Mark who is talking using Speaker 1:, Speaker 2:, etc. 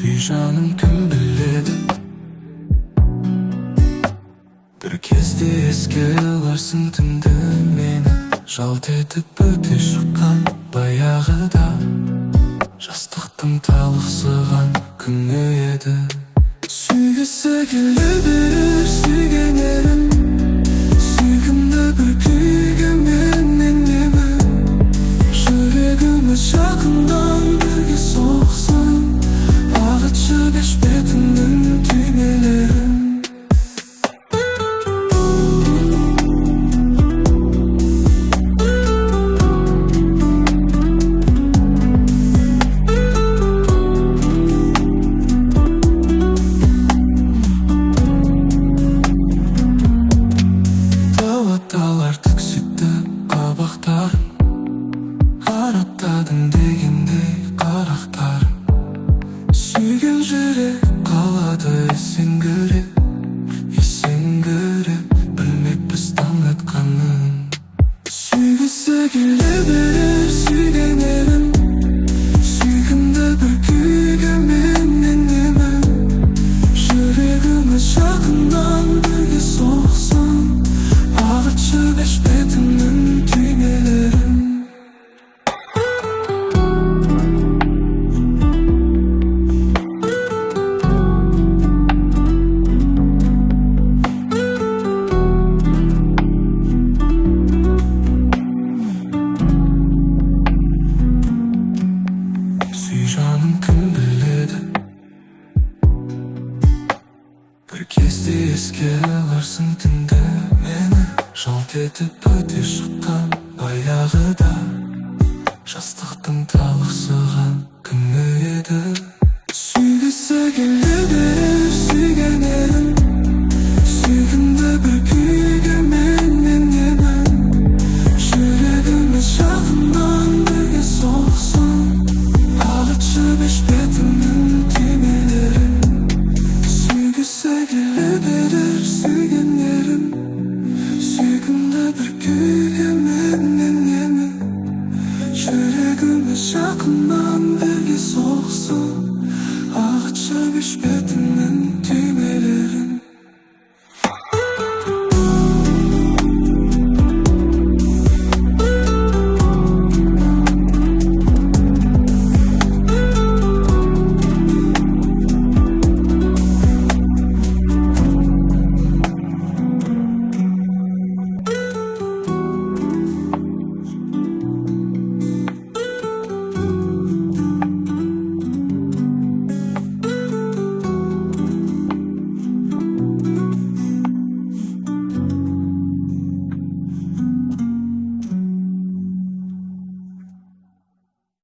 Speaker 1: Sүй жаным кім біледі, бір кезде еске аларсың түнді мені. Жалт етіп өте шыққан баяғыда, жастықтың талықсыған күні еді. Сүйгісі келе берер сүйген ерім, сүйкімді бір күйгенмен үнемі. Жүрегіміз жақыннан бірге соқсын, ағытшы беш бетіңнің түймелерін. Талар түксікті қабақтарым, қараттадың дегендей қарақтарым. Сүйген жүрек қалады есеңгіреп, есеңгіреп, білмеппіз таң атқанын. Сүйгісі келе берер сүйген ерім, сүйкімді бір күйгенмен үнемі. Жүрегіміз жақыннан бірге соқсын, ағытшы беш бетіңнің түймелерін. Сүй жаным кім біледі, бір кезде еске аларсың түнді мені. Жалт етіп өте шыққан баяғыда,